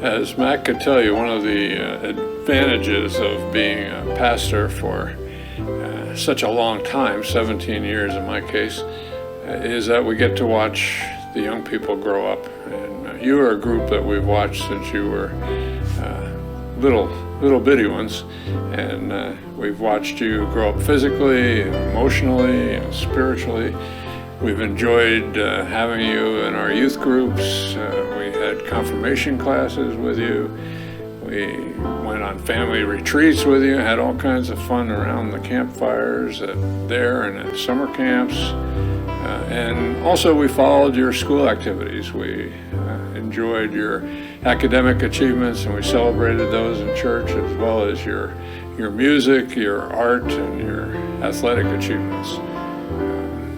As Matt could tell you, one of the advantages of being a pastor for such a long time, 17 years in my case, is that we get to watch the young people grow up. And you are a group that we've watched since you were little bitty ones, and we've watched you grow up physically, and emotionally, and spiritually. We've enjoyed having you in our youth groups. We had confirmation classes with you. We went on family retreats with you, had all kinds of fun around the campfires there and at summer camps. And also we followed your school activities. We enjoyed your academic achievements, and we celebrated those in church, as well as your music, your art, and your athletic achievements.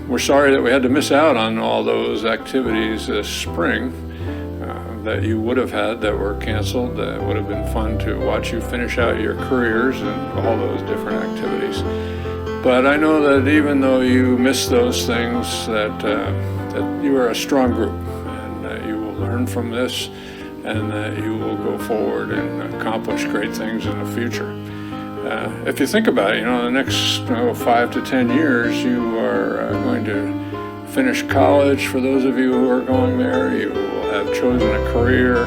We're sorry that we had to miss out on all those activities this spring that you would have had that were canceled. It would have been fun to watch you finish out your careers and all those different activities. But I know that even though you missed those things, that you are a strong group, and that you will learn from this, and that you will go forward and accomplish great things in the future. If you think about it, the next 5 to 10 years, you are going to finish college. For those of you who are going there, you will have chosen a career.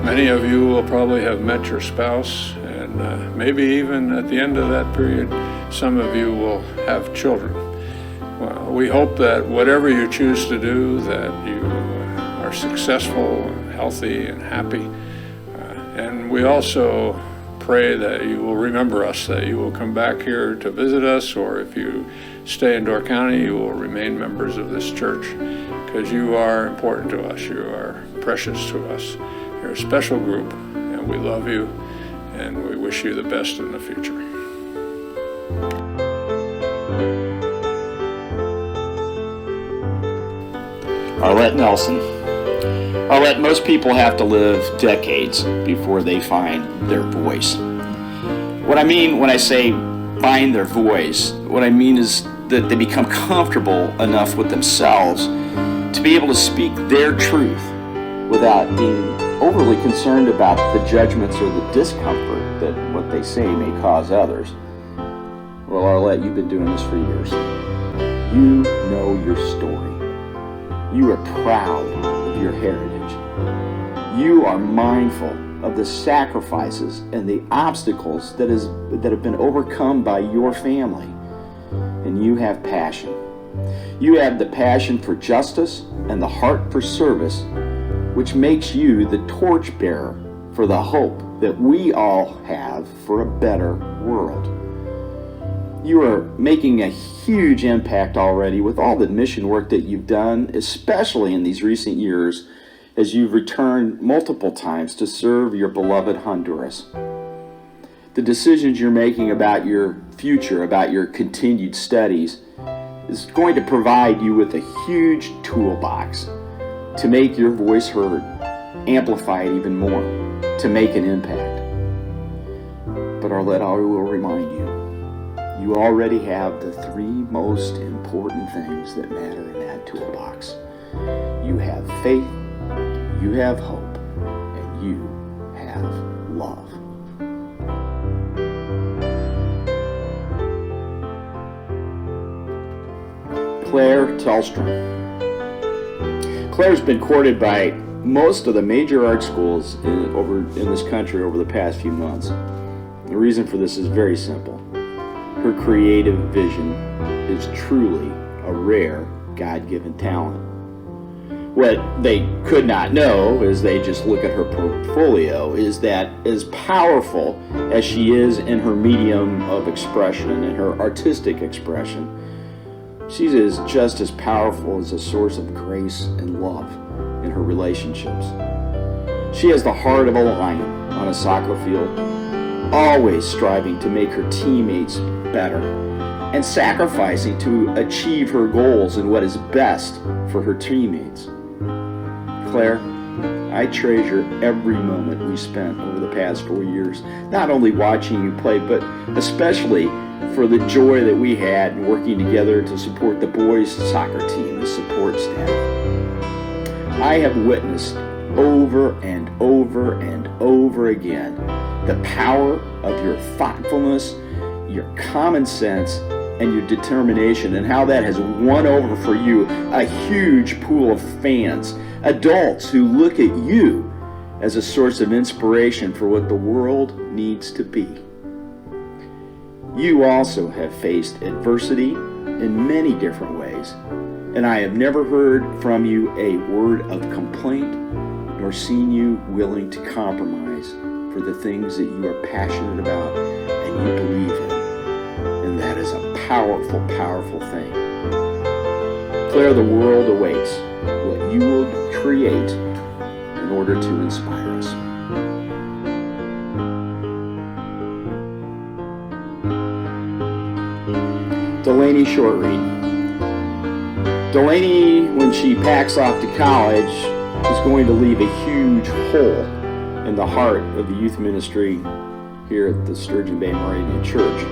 Many of you will probably have met your spouse, and maybe even at the end of that period, some of you will have children. Well, we hope that whatever you choose to do, that you are successful and healthy and happy. And we also pray that you will remember us, that you will come back here to visit us, or if you stay in Door County, you will remain members of this church, because you are important to us. You are precious to us. You're a special group, and we love you, and we wish you the best in the future. Arlette Nelson. Arlette, most people have to live decades before they find their voice. What I mean when I say find their voice, what I mean is that they become comfortable enough with themselves to be able to speak their truth without being overly concerned about the judgments or the discomfort that what they say may cause others. Well, Arlette, you've been doing this for years. You know your story. You are proud of your heritage. You are mindful of the sacrifices and the obstacles that have been overcome by your family. And you have passion. You have the passion for justice and the heart for service, which makes you the torchbearer for the hope that we all have for a better world. You are making a huge impact already with all the mission work that you've done, especially in these recent years, as you've returned multiple times to serve your beloved Honduras. The decisions you're making about your future, about your continued studies, is going to provide you with a huge toolbox to make your voice heard, amplify it even more, to make an impact. But Arlette, I will remind you, you already have the 3 most important things that matter in that toolbox. You have faith, you have hope, and you have love. Claire Tellstrom. Claire's been courted by most of the major art schools in this country over the past few months. The reason for this is very simple. Her creative vision is truly a rare God-given talent. What they could not know, as they just look at her portfolio, is that as powerful as she is in her medium of expression and her artistic expression, she is just as powerful as a source of grace and love in her relationships. She has the heart of a lion on a soccer field, always striving to make her teammates better and sacrificing to achieve her goals and what is best for her teammates. Claire, I treasure every moment we spent over the past 4 years, not only watching you play, but especially for the joy that we had in working together to support the boys' soccer team, the support staff. I have witnessed over and over and over again the power of your thoughtfulness, your common sense, and your determination, and how that has won over for you a huge pool of fans, adults who look at you as a source of inspiration for what the world needs to be. You also have faced adversity in many different ways, and I have never heard from you a word of complaint nor seen you willing to compromise for the things that you are passionate about and you believe in. And that is a powerful, powerful thing. Claire, the world awaits what you will create in order to inspire us. Delaney short read. Delaney, when she packs off to college, is going to leave a huge hole in the heart of the youth ministry here at the Sturgeon Bay Moravian Church.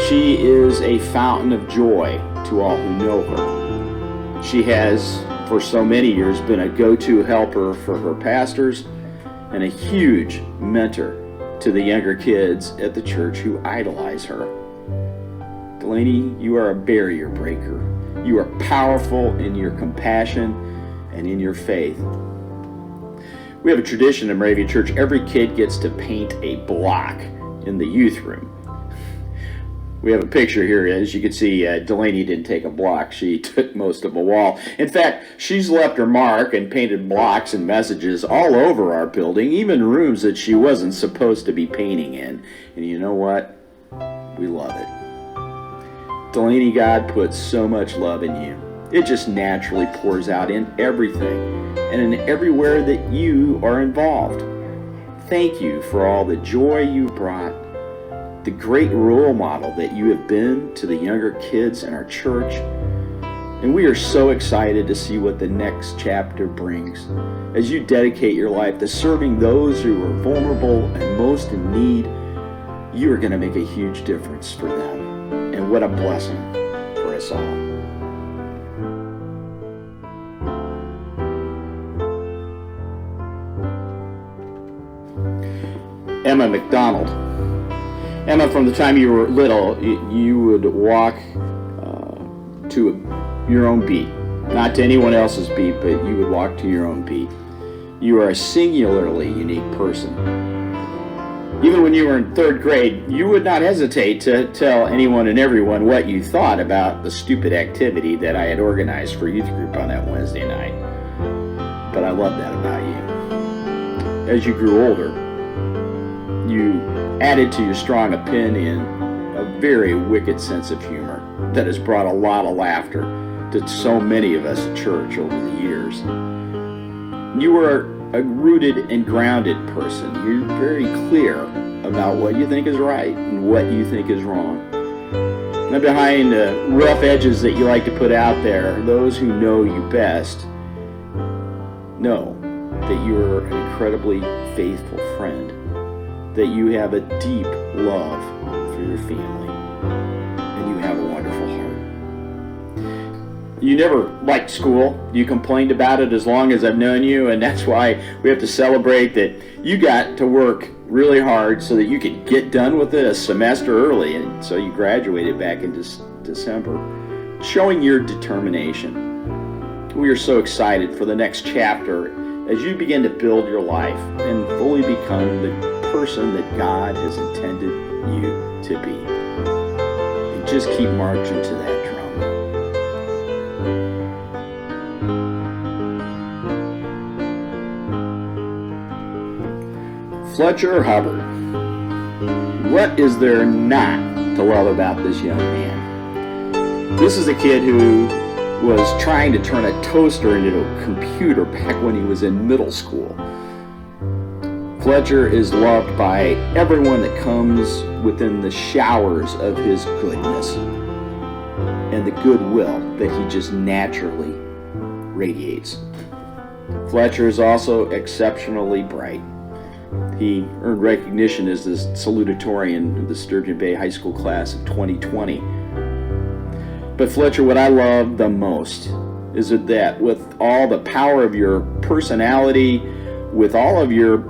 She is a fountain of joy to all who know her. She has, for so many years, been a go-to helper for her pastors and a huge mentor to the younger kids at the church who idolize her. Delaney, you are a barrier breaker. You are powerful in your compassion and in your faith. We have a tradition in Moravian Church. Every kid gets to paint a block in the youth room. We have a picture here. As you can see, Delaney didn't take a block. She took most of a wall. In fact, she's left her mark and painted blocks and messages all over our building, even rooms that she wasn't supposed to be painting in. And you know what? We love it. Delaney, God puts so much love in you. It just naturally pours out in everything and in everywhere that you are involved. Thank you for all the joy you brought, the great role model that you have been to the younger kids in our church. And we are so excited to see what the next chapter brings as you dedicate your life to serving those who are vulnerable and most in need. You are going to make a huge difference for them. And what a blessing for us all. Emma McDonald. Emma, from the time you were little, you would walk to your own beat. Not to anyone else's beat, but you would walk to your own beat. You are a singularly unique person. Even when you were in third grade, you would not hesitate to tell anyone and everyone what you thought about the stupid activity that I had organized for youth group on that Wednesday night. But I love that about you. As you grew older, you added to your strong opinion a very wicked sense of humor that has brought a lot of laughter to so many of us at church over the years. You were a rooted and grounded person. You're very clear about what you think is right and what you think is wrong. And behind the rough edges that you like to put out there, those who know you best know that you're an incredibly faithful friend, that you have a deep love for your family, and you have a wonderful heart. You never liked school. You complained about it as long as I've known you, and that's why we have to celebrate that you got to work really hard so that you could get done with it a semester early, and so you graduated back in December, showing your determination. We are so excited for the next chapter as you begin to build your life and fully become the person that God has intended you to be. And just keep marching to that drum. Fletcher Hubbard. What is there not to love about this young man? This is a kid who was trying to turn a toaster into a computer back when he was in middle school. Fletcher is loved by everyone that comes within the showers of his goodness and the goodwill that he just naturally radiates. Fletcher is also exceptionally bright. He earned recognition as the salutatorian of the Sturgeon Bay High School class of 2020. But Fletcher, what I love the most Is it that with all the power of your personality, with all of your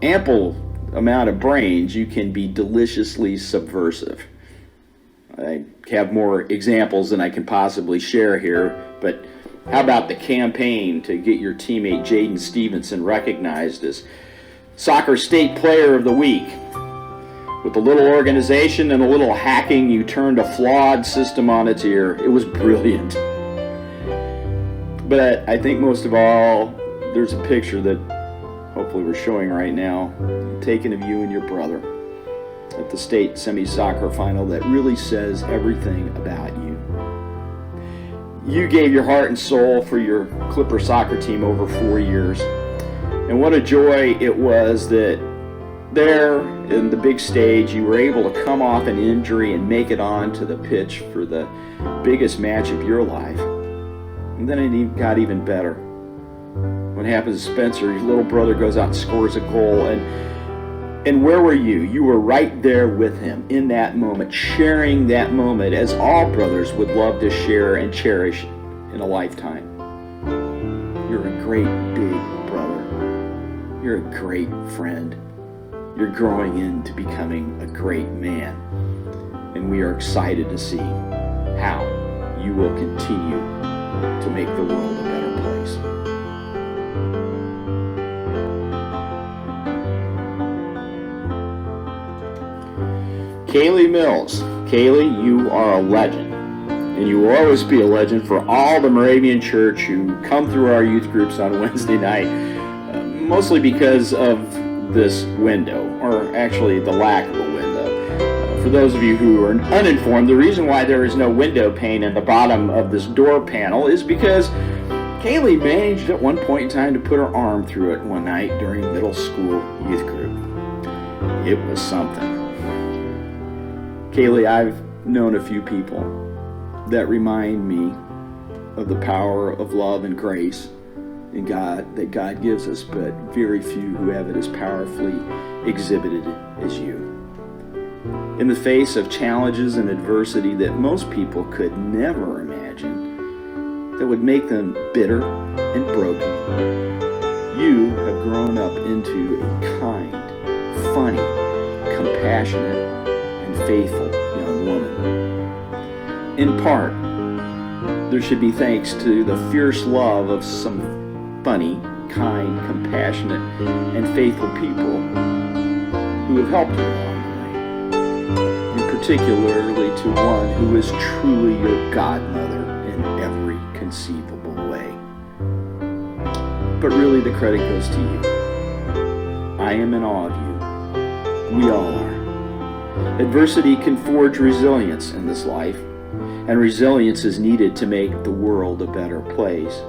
ample amount of brains, you can be deliciously subversive? I have more examples than I can possibly share here, but how about the campaign to get your teammate Jaden Stevenson recognized as Soccer State Player of the Week? With a little organization and a little hacking, you turned a flawed system on its ear. It was brilliant. But I think most of all, there's a picture that hopefully we're showing right now, taken of you and your brother at the state semi-soccer final, that really says everything about you. You gave your heart and soul for your Clipper soccer team over 4 years. And what a joy it was that there in the big stage, you were able to come off an injury and make it onto the pitch for the biggest match of your life. And then it got even better. What happens to Spencer? Your little brother goes out and scores a goal, and where were you? You were right there with him in that moment, sharing that moment as all brothers would love to share and cherish in a lifetime. You're a great big brother. You're a great friend. You're growing into becoming a great man. And we are excited to see how you will continue to make the world a better place. Kaylee Mills. Kaylee, you are a legend. And you will always be a legend for all the Moravian Church who come through our youth groups on Wednesday night, mostly because of this window, or actually the lack of a window. For those of you who are uninformed, the reason why there is no window pane in the bottom of this door panel is because Kaylee managed at one point in time to put her arm through it one night during middle school youth group. It was something. Kaylee, I've known a few people that remind me of the power of love and grace in God that God gives us, but very few who have it as powerfully exhibited as you. In the face of challenges and adversity that most people could never imagine, that would make them bitter and broken, you have grown up into a kind, funny, compassionate, and faithful young woman. In part, there should be thanks to the fierce love of some funny, kind, compassionate, and faithful people who have helped you along the way, and particularly to one who is truly your godmother in every conceivable way. But really, the credit goes to you. I am in awe of you. We all are. Adversity can forge resilience in this life, and resilience is needed to make the world a better place.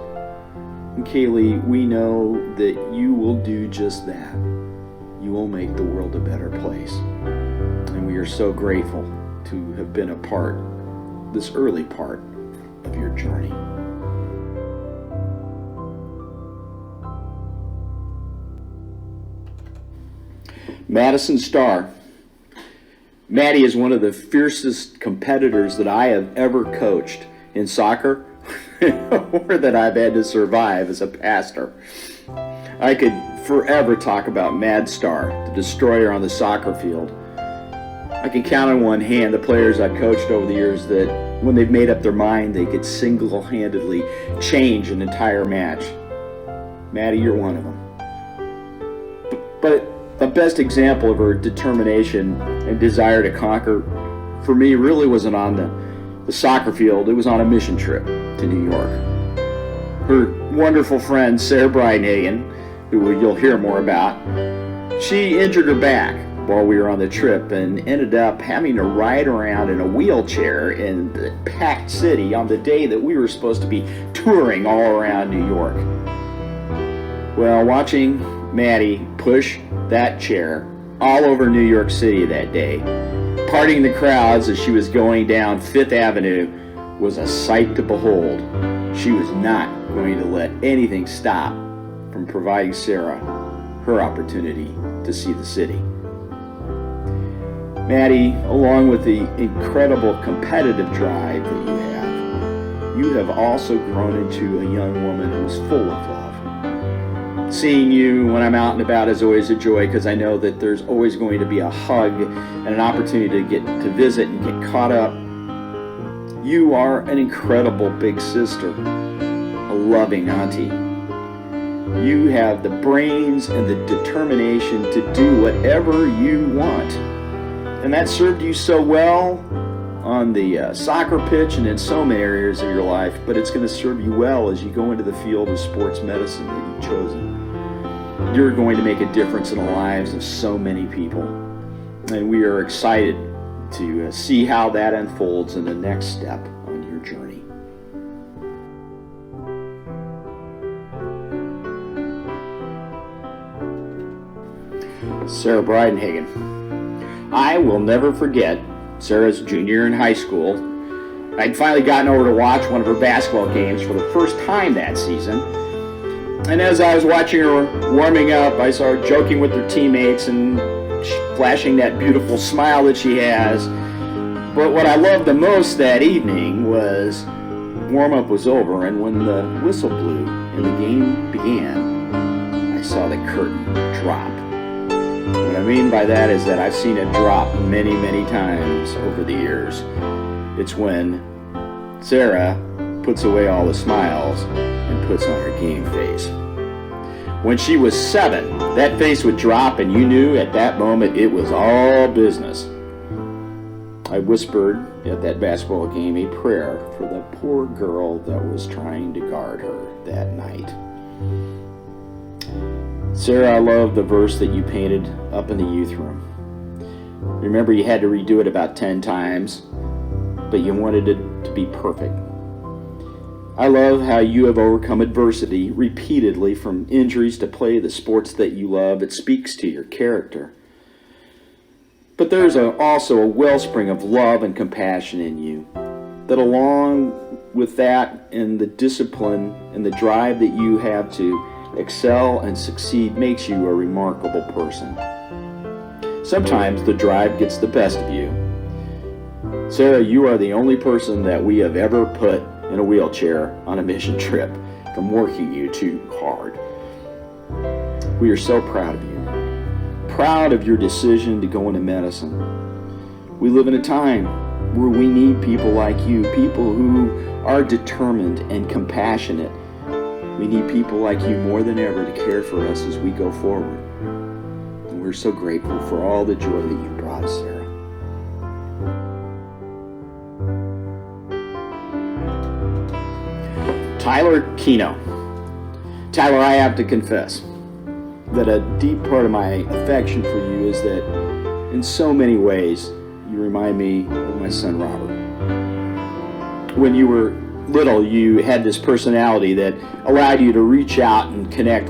And Kaylee, we know that you will do just that. You will make the world a better place. And we are so grateful to have been a part, this early part of your journey. Madison Starr. Maddie is one of the fiercest competitors that I have ever coached in soccer or that I've had to survive as a pastor. I could forever talk about Mad Star, the destroyer on the soccer field. I can count on one hand the players I've coached over the years that when they've made up their mind, they could single-handedly change an entire match. Maddie, you're one of them. But the best example of her determination and desire to conquer for me really wasn't on the soccer field. It was on a mission trip to New York. Her wonderful friend Sarah Breinhagen, who you'll hear more about, she injured her back while we were on the trip and ended up having to ride around in a wheelchair in the packed city on the day that we were supposed to be touring all around New York. Well, watching Maddie push that chair all over New York City that day, parting the crowds as she was going down Fifth Avenue, was a sight to behold. She was not going to let anything stop from providing Sarah her opportunity to see the city. Maddie, along with the incredible competitive drive that you have, you have also grown into a young woman who's full of love. Seeing you when I'm out and about is always a joy, because I know that there's always going to be a hug and an opportunity to get to visit and get caught up. You are an incredible big sister, a loving auntie. You have the brains and the determination to do whatever you want. And that served you so well on the soccer pitch and in so many areas of your life, but it's going to serve you well as you go into the field of sports medicine that you've chosen. You're going to make a difference in the lives of so many people. And we are excited to see how that unfolds in the next step on your journey. Sarah Breidenhagen. I will never forget Sarah's junior year in high school. I'd finally gotten over to watch one of her basketball games for the first time that season. And as I was watching her warming up, I saw her joking with her teammates and flashing that beautiful smile that she has. But what I loved the most that evening was warm-up was over, and when the whistle blew and the game began, I saw the curtain drop. What I mean by that is that I've seen it drop many, many times over the years. It's when Sarah puts away all the smiles and puts on her game face. When she was 7, that face would drop and you knew at that moment it was all business. I whispered at that basketball game a prayer for the poor girl that was trying to guard her that night. Sarah, I love the verse that you painted up in the youth room. Remember, you had to redo it about 10 times, but you wanted it to be perfect. I love how you have overcome adversity repeatedly, from injuries to play the sports that you love. It speaks to your character. But there's also a wellspring of love and compassion in you, that along with that and the discipline and the drive that you have to excel and succeed makes you a remarkable person. Sometimes the drive gets the best of you. Sarah, you are the only person that we have ever put in a wheelchair on a mission trip from working you too hard. We are so proud of you. Proud of your decision to go into medicine. We live in a time where we need people like you, people who are determined and compassionate. We need people like you more than ever to care for us as we go forward. And we're so grateful for all the joy that you brought us, Sarah. Tyler Keno. Tyler, I have to confess that a deep part of my affection for you is that in so many ways you remind me of my son Robert. When you were little, you had this personality that allowed you to reach out and connect